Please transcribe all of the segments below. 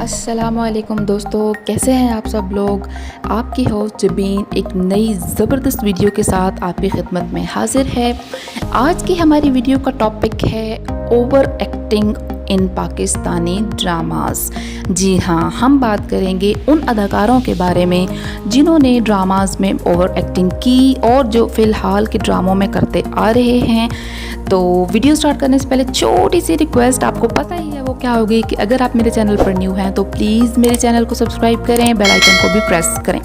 अस्सलामुअलैकुम दोस्तों, कैसे हैं आप सब लोग। आपकी होस्ट जबीन एक नई ज़बरदस्त वीडियो के साथ आपकी खिदमत में हाजिर है। आज की हमारी वीडियो का टॉपिक है over acting in Pakistani dramas. जी हाँ, हम बात करेंगे उन अदाकारों के बारे में जिन्होंने ड्रामास में ओवर एक्टिंग की और जो फ़िलहाल के ड्रामों में करते आ रहे हैं। तो वीडियो स्टार्ट करने से पहले छोटी सी रिक्वेस्ट, आपको पता ही है वो क्या होगी कि अगर आप मेरे चैनल पर न्यू हैं तो प्लीज़ मेरे चैनल को सब्सक्राइब करें, बेल आइकन को भी प्रेस करें।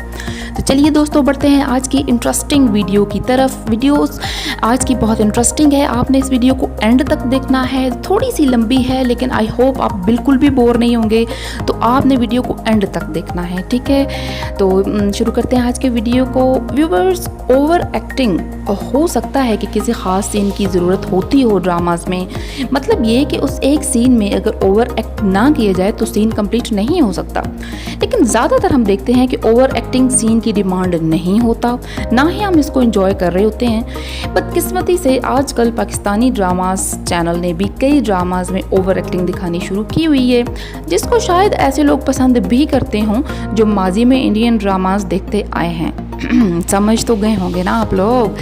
तो चलिए दोस्तों, बढ़ते हैं आज की इंटरेस्टिंग वीडियो की तरफ। वीडियोस आज की बहुत इंटरेस्टिंग है, आपने इस वीडियो को एंड तक देखना है। थोड़ी सी लंबी है लेकिन आई होप आप बिल्कुल भी बोर नहीं होंगे, तो आपने वीडियो को एंड तक देखना है, ठीक है। तो शुरू करते हैं आज के वीडियो को। व्यूवर्स, ओवर एक्टिंग हो सकता है कि किसी ख़ास सीन की ज़रूरत होती हो ड्रामास में, मतलब ये कि उस एक सीन में अगर ओवर एक्ट ना किया जाए तो सीन कंप्लीट नहीं हो सकता। लेकिन ज़्यादातर हम देखते हैं कि ओवर एक्टिंग सीन की डिमांड नहीं होता, ना ही हम इसको एंजॉय कर रहे होते हैं। बदकिस्मती से आजकल पाकिस्तानी ड्रामास चैनल ने भी कई ड्रामास में ओवर एक्टिंग दिखानी शुरू की हुई है, जिसको शायद ऐसे लोग पसंद भी करते हों जो माजी में इंडियन ड्रामास देखते आए हैं। समझ तो गए होंगे ना आप लोग।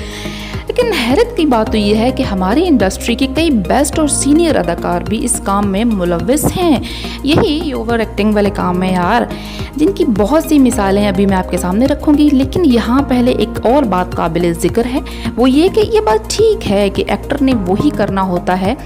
लेकिन हैरत की बात तो ये है कि हमारी इंडस्ट्री के कई बेस्ट और सीनियर अदाकार भी इस काम में मुलव्विस हैं। यही ओवर एक्टिंग वाले काम में यार, जिनकी बहुत सी मिसालें अभी मैं आपके सामने रखूंगी। लेकिन यहाँ पहले एक और बात काबिल ज़िक्र है, वो ये कि ये बात ठीक है कि एक्टर ने वही करना होता है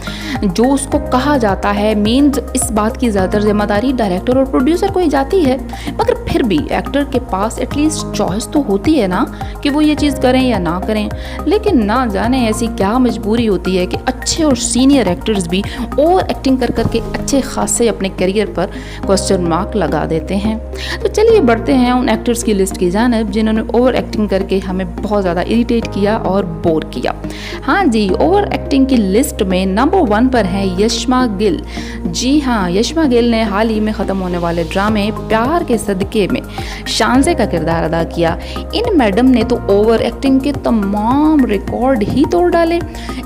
जो उसको कहा जाता है। मीन्स इस बात की ज़्यादातर जिम्मेदारी डायरेक्टर और प्रोड्यूसर को ही जाती है, मगर फिर भी एक्टर के पास एटलीस्ट चॉइस तो होती है ना कि वो ये चीज़ करें या ना करें। लेकिन ना जाने ऐसी क्या मजबूरी होती है कि अच्छे और सीनियर एक्टर्स भी ओवर एक्टिंग कर करके अच्छे खासे अपने करियर पर क्वेश्चन मार्क लगा देते हैं। तो चलिए बढ़ते हैं उन एक्टर्स की लिस्ट की जानिब जिन्होंने ओवर एक्टिंग करके हमें बहुत ज़्यादा इरिटेट किया और बोर किया। हाँ जी, ओवर एक्टिंग की लिस्ट में नंबर 1 पर है यशमा गिल। जी हाँ, यशमा गिल ने हाल ही में ख़त्म होने वाले ड्रामे प्यार के सदके में शानजे का किरदार अदा किया। इन मैडम ने तो ओवर एक्टिंग के तमाम रिकॉर्ड ही तोड़ डाले।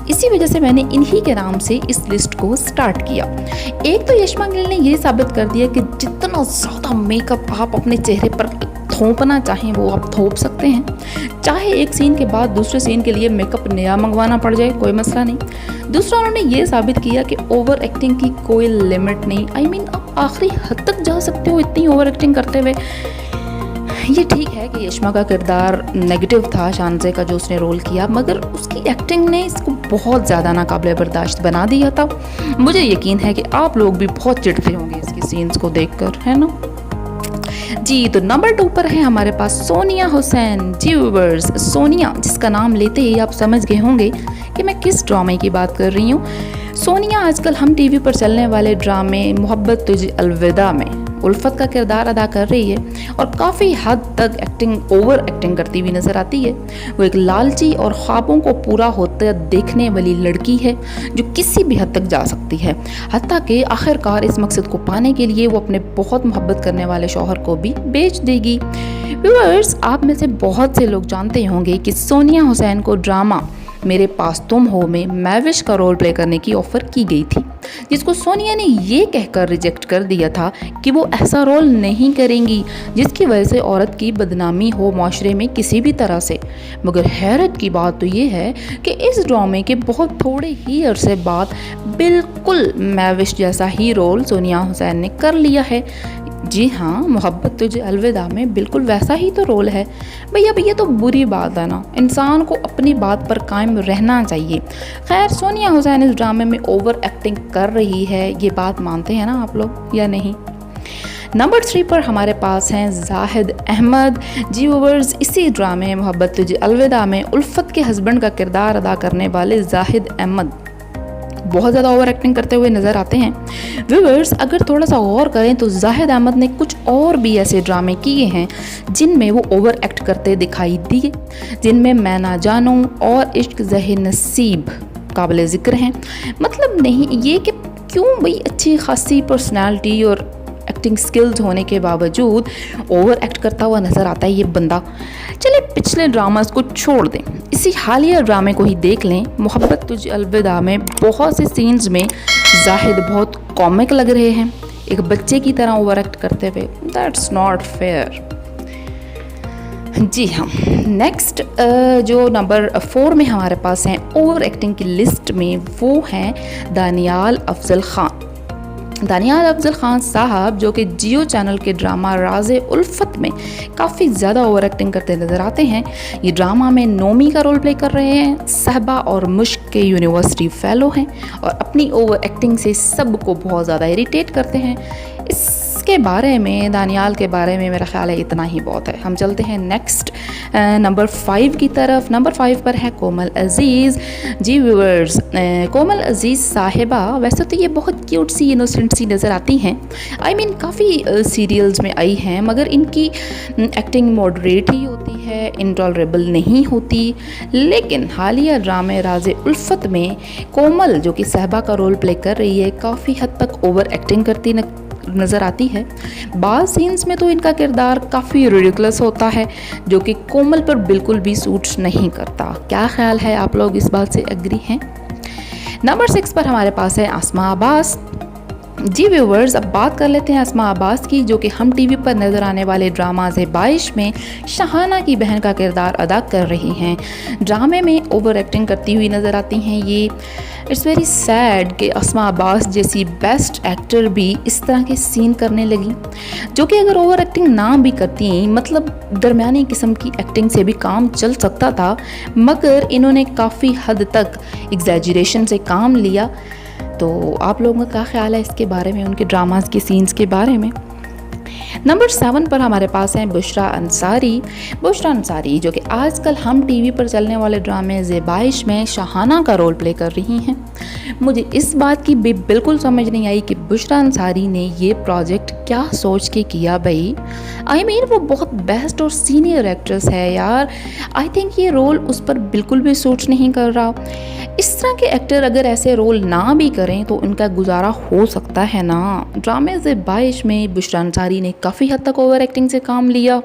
इसी वजह से मैंने इन्हीं के नाम से इस लिस्ट को स्टार्ट किया। एक तो यशमा गिल ने ये साबित कर दिया कि जितना ज़्यादा मेकअप आप अपने चेहरे पर थोपना चाहें वो आप थोप सकते हैं। चाहे एक सीन के बाद दूसरे सीन के लिए मेकअप नया मंगवाना पड़ जाए, कोई मसला नहीं। दूसरा, उन्होंने ये साबित किया कि ओवर एक्टिंग की कोई लिमिट नहीं। आई मीन आप आखिरी हद तक जा सकते हो इतनी ओवर एक्टिंग करते हुए। ये ठीक है कि यशमा का किरदार नेगेटिव था, शानजे का जो उसने रोल किया, मगर उसकी एक्टिंग ने इसको बहुत ज़्यादा नाकाबिले बर्दाश्त बना दिया था। मुझे यकीन है कि आप लोग भी बहुत चिढ़ते होंगे इसके सीन्स को देखकर, है ना जी। तो नंबर 2 पर है हमारे पास सोनिया हुसैन। जी व्यूअर्स, सोनिया जिसका नाम लेते ही आप समझ गए होंगे कि मैं किस ड्रामे की बात कर रही हूँ। सोनिया आजकल हम टीवी पर चलने वाले ड्रामे मोहब्बत तुझे अलविदा में उल्फत का किरदार अदा कर रही है और काफ़ी हद तक ओवर एक्टिंग करती हुई नज़र आती है। वो एक लालची और ख्वाबों को पूरा होते देखने वाली लड़की है जो किसी भी हद तक जा सकती है, हत्ता कि आखिरकार इस मकसद को पाने के लिए वो अपने बहुत मोहब्बत करने वाले शौहर को भी बेच देगी। व्यूअर्स, आप में से बहुत से लोग जानते होंगे कि सोनिया हुसैन को ड्रामा मेरे पास तुम हो में मैविश का रोल प्ले करने की ऑफ़र की गई थी, जिसको सोनिया ने ये कहकर रिजेक्ट कर दिया था कि वो ऐसा रोल नहीं करेंगी जिसकी वजह से औरत की बदनामी हो माशरे में किसी भी तरह से। मगर हैरत की बात तो ये है कि इस ड्रामे के बहुत थोड़े ही अरसे बाद बिल्कुल मैविश जैसा ही रोल सोनिया हुसैन ने कर लिया है। जी हाँ, मोहब्बत तुझे अलविदा में बिल्कुल वैसा ही तो रोल है। भैया तो बुरी बात है ना, इंसान को अपनी बात पर कायम रहना चाहिए। खैर, सोनिया हुसैन इस ड्रामे में ओवर एक्टिंग कर रही है, ये बात मानते हैं ना आप लोग या नहीं। नंबर 3 पर हमारे पास हैं जाहिद अहमद। जी व्यूअर्स, इसी ड्रामे मोहब्बत तुझे अलविदा में उल्फत के हस्बैंड का किरदार अदा करने वाले जाहिद अहमद बहुत ज़्यादा ओवर एक्टिंग करते हुए नज़र आते हैं। व्यूअर्स, अगर थोड़ा सा गौर करें तो जाहिद अहमद ने कुछ और भी ऐसे ड्रामे किए हैं जिनमें वो ओवर एक्ट करते दिखाई दिए, जिनमें मैं ना जानूं और इश्क ज़हे नसीब काबिल ज़िक्र हैं। मतलब नहीं ये कि क्यों भाई अच्छी खासी पर्सनालिटी और एक्टिंग स्किल्स होने के बावजूद ओवर एक्ट करता हुआ नज़र आता है ये बंदा। चलिए पिछले ड्रामास को छोड़ दें, इसी हालिया ड्रामे को ही देख लें। मोहब्बत तुझे अलविदा में बहुत से सीन्स में जाहिद बहुत कॉमिक लग रहे हैं, एक बच्चे की तरह ओवर एक्ट करते हुए, दैट्स नॉट फेयर। जी हाँ, नेक्स्ट जो नंबर 4 में हमारे पास हैं ओवर एक्टिंग की लिस्ट में, वो हैं दानियाल अफजल ख़ान। दानियाल अफजल ख़ान साहब जो कि जियो चैनल के ड्रामा राज़े उल्फत में काफ़ी ज़्यादा ओवर एक्टिंग करते नज़र आते हैं। ये ड्रामा में नोमी का रोल प्ले कर रहे हैं, सहबा और मुश्क के यूनिवर्सिटी फेलो हैं और अपनी ओवर एक्टिंग से सबको बहुत ज़्यादा इरिटेट करते हैं। इसके बारे में, दानियाल के बारे में मेरा ख्याल है इतना ही बहुत है। हम चलते हैं नेक्स्ट नंबर 5 की तरफ। नंबर 5 पर है कोमल अज़ीज़। जी व्यूअर्स, कोमल अज़ीज़ साहिबा वैसे तो ये बहुत क्यूट सी इनोसेंट सी नज़र आती हैं। आई मीन काफ़ी सीरियल्स में आई हैं, मगर इनकी एक्टिंग मॉडरेट ही होती है, इंटॉलरेबल नहीं होती। लेकिन हालिया ड्रामे राज़े उल्फत में कोमल जो कि सहबा का रोल प्ले कर रही है, काफ़ी हद तक ओवर एक्टिंग करती नज़र आती है। बाज़ सीन्स में तो इनका किरदार काफ़ी रिडिकुलस होता है, जो कि कोमल पर बिल्कुल भी सूट नहीं करता। क्या ख्याल है, आप लोग इस बात से एग्री हैं? नंबर 6 पर हमारे पास है आसमा अब्बास। जी व्यूवर्स, अब बात कर लेते हैं आसमा अब्बास की, जो कि हम टीवी पर नज़र आने वाले ड्रामा ज़ेबाइश में शाहाना की बहन का किरदार अदा कर रही हैं। ड्रामे में ओवर एक्टिंग करती हुई नज़र आती हैं ये। इट्स वेरी सैड कि आसमा अब्बास जैसी बेस्ट एक्टर भी इस तरह के सीन करने लगी, जो कि अगर ओवर एक्टिंग ना भी करती, मतलब दरमियानी किस्म की एक्टिंग से भी काम चल सकता था, मगर इन्होंने काफ़ी हद तक एग्जैजरेशन से काम लिया। तो आप लोगों का क्या ख्याल है इसके बारे में, उनके ड्रामास के सीन्स के बारे में? नंबर 7 पर हमारे पास हैं बुशरा अंसारी। बुशरा अंसारी जो कि आजकल हम टीवी पर चलने वाले ड्रामे ज़ेबाइश में शाहाना का रोल प्ले कर रही हैं। मुझे इस बात की भी बिल्कुल समझ नहीं आई कि बुशरा अंसारी ने ये प्रोजेक्ट क्या सोच के किया भाई। आई मीन वो बहुत बेस्ट और सीनियर एक्ट्रेस है यार। आई थिंक ये रोल उस पर बिल्कुल भी सूट नहीं कर रहा। इस तरह के एक्टर अगर ऐसे रोल ना भी करें तो उनका गुजारा हो सकता है ना। ड्रामे ज़ेबाइश में बुशरा अंसारी ने काफ़ी हद तक ओवर एक्टिंग से काम लिया।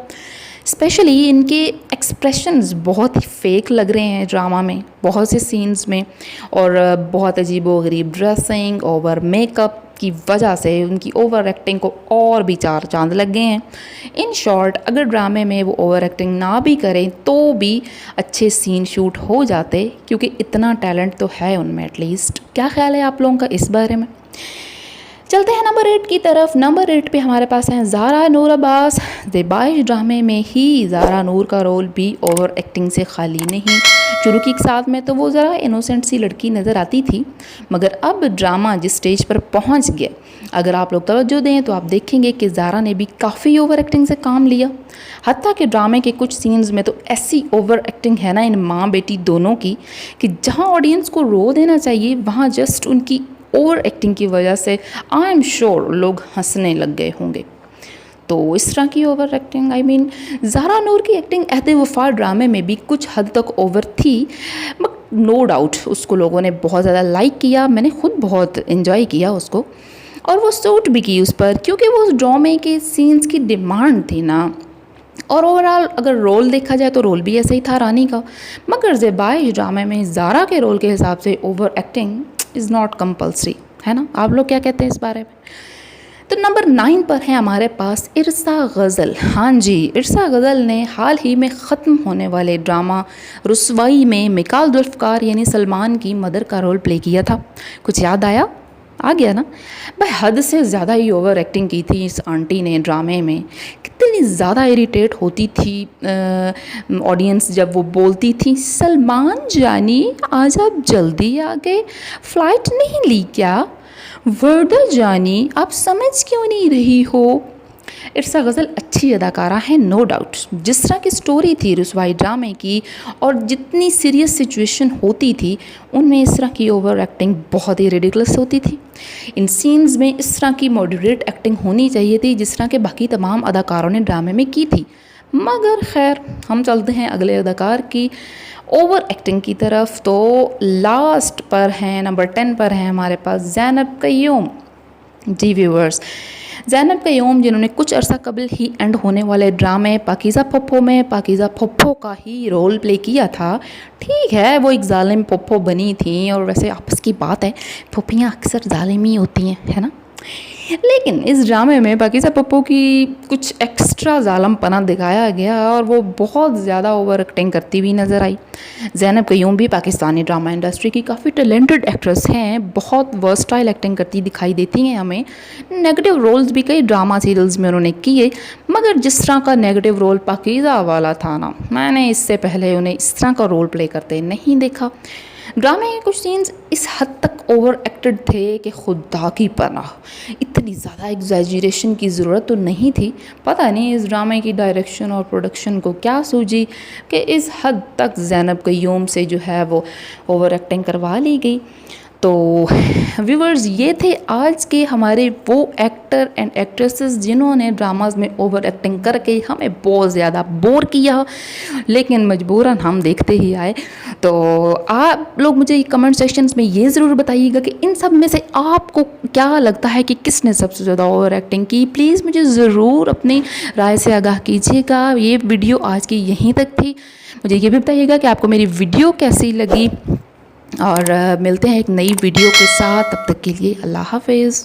स्पेशली इनके एक्सप्रेशंस बहुत ही फेक लग रहे हैं ड्रामा में, बहुत से सीन्स में, और बहुत अजीबोगरीब ड्रेसिंग, ओवर मेकअप की वजह से उनकी ओवर एक्टिंग को और भी 4 चांद लग गए हैं। इन शॉर्ट, अगर ड्रामे में वो ओवर एक्टिंग ना भी करें तो भी अच्छे सीन शूट हो जाते, क्योंकि इतना टैलेंट तो है उनमें एटलीस्ट। क्या ख्याल है आप लोगों का इस बारे में? चलते हैं नंबर 8 की तरफ। नंबर 8 पे हमारे पास हैं ज़ारा नूर अब्बास। ज़ेबाइश ड्रामे में ही ज़ारा नूर का रोल भी ओवर एक्टिंग से खाली नहीं। शुरू की साथ में तो वो ज़रा इनोसेंट सी लड़की नज़र आती थी, मगर अब ड्रामा जिस स्टेज पर पहुंच गया, अगर आप लोग तवज्जो दें तो आप देखेंगे कि ज़ारा ने भी काफ़ी ओवर एक्टिंग से काम लिया। हत्ता कि ड्रामे के कुछ सीन्स में तो ऐसी ओवर एक्टिंग है ना इन माँ बेटी दोनों की, कि जहाँ ऑडियंस को रो देना चाहिए वहाँ जस्ट उनकी ओवर एक्टिंग की वजह से आई एम श्योर लोग हंसने लग गए होंगे। तो इस तरह की over acting, I mean Zara Noor की एक्टिंग अहद वफ़ा ड्रामे में भी कुछ हद तक ओवर थी, बट नो डाउट उसको लोगों ने बहुत ज़्यादा लाइक किया। मैंने खुद बहुत इन्जॉय किया उसको, और वो सूट भी की उस पर, क्योंकि वो उस ड्रामे के सीन्स की डिमांड थी ना। और ओवरऑल अगर रोल देखा जाए तो रोल भी ऐसा ही था रानी का, मगर ज़ेबाइश ड्रामे में ज़ारा के रोल के हिसाब से over acting is not compulsory, है ना। आप लोग क्या कहते हैं इस बारे में? तो नंबर 9 पर है हमारे पास इरसा गज़ल। हाँ जी, इरसा गज़ल ने हाल ही में ख़त्म होने वाले ड्रामा रुसवाई में मिकाल जुल्फ़कार यानी सलमान की मदर का रोल प्ले किया था। कुछ याद आया? आ गया ना भाई। हद से ज़्यादा ही ओवर एक्टिंग की थी इस आंटी ने ड्रामे में। कितनी ज़्यादा इरिटेट होती थी ऑडियंस जब वो बोलती थी, सलमान जानी आज आप जल्दी आ गए, फ़्लाइट नहीं ली क्या? वर्दा जानी आप समझ क्यों नहीं रही हो? इरसा गज़ल अच्छी अदाकारा है नो डाउट। जिस तरह की स्टोरी थी रुसवाई ड्रामे की, और जितनी सीरियस सिचुएशन होती थी उनमें इस तरह की ओवर एक्टिंग बहुत ही रिडिकुलस होती थी। इन सीन्स में इस तरह की मॉडरेट एक्टिंग होनी चाहिए थी जिस तरह के बाकी तमाम अदाकारों ने ड्रामे में की थी। मगर खैर, हम चलते हैं अगले अदाकार की ओवर एक्टिंग की तरफ। तो लास्ट पर हैं, नंबर 10 पर हैं हमारे पास ज़ैनब क़य्यूम। जी व्यूअर्स, ज़ैनब क़य्यूम जिन्होंने कुछ अरसा कबल ही एंड होने वाले ड्रामे पाकीज़ा फप्पो में पाकीज़ा फप्पो का ही रोल प्ले किया था। ठीक है, वो एक जालिम फप्पो बनी थी, और वैसे आपस की बात है, फप्पियाँ अक्सर जालिम ही होती हैं, है ना। लेकिन इस ड्रामे में पाकिज़ा पप्पू की कुछ एक्स्ट्रा ज़ालमपना दिखाया गया और वो बहुत ज़्यादा ओवर एक्टिंग करती हुई नज़र आई। ज़ैनब क़य्यूम भी पाकिस्तानी ड्रामा इंडस्ट्री की काफ़ी टैलेंटेड एक्ट्रेस हैं, बहुत वर्सटाइल एक्टिंग करती दिखाई देती हैं हमें। नेगेटिव रोल्स भी कई ड्रामा सीरियल्स में उन्होंने किए, मगर जिस तरह का नेगेटिव रोल पाकिज़ा वाला था ना, मैंने इससे पहले उन्हें इस तरह का रोल प्ले करते नहीं देखा। ड्रामे के कुछ सीन्स इस हद तक ओवर एक्टेड थे कि खुदा की पनाह, इतनी ज़्यादा एग्जैजरेशन की ज़रूरत तो नहीं थी। पता नहीं इस ड्रामे की डायरेक्शन और प्रोडक्शन को क्या सूझी कि इस हद तक ज़ैनब क़य्यूम से जो है वो ओवर एक्टिंग करवा ली गई। तो व्यूवर्स, ये थे आज के हमारे वो एक्टर एंड एक्ट्रेसेस जिन्होंने ड्रामाज में ओवर एक्टिंग करके हमें बहुत ज़्यादा बोर किया, लेकिन मजबूरन हम देखते ही आए। तो आप लोग मुझे कमेंट सेक्शंस में ये ज़रूर बताइएगा कि इन सब में से आपको क्या लगता है कि किसने सबसे ज़्यादा ओवर एक्टिंग की। प्लीज़ मुझे ज़रूर अपनी राय से आगाह कीजिएगा। ये वीडियो आज की यहीं तक थी। मुझे ये भी बताइएगा कि आपको मेरी वीडियो कैसी लगी, और मिलते हैं एक नई वीडियो के साथ। तब तक के लिए अल्लाह हाफ़िज़।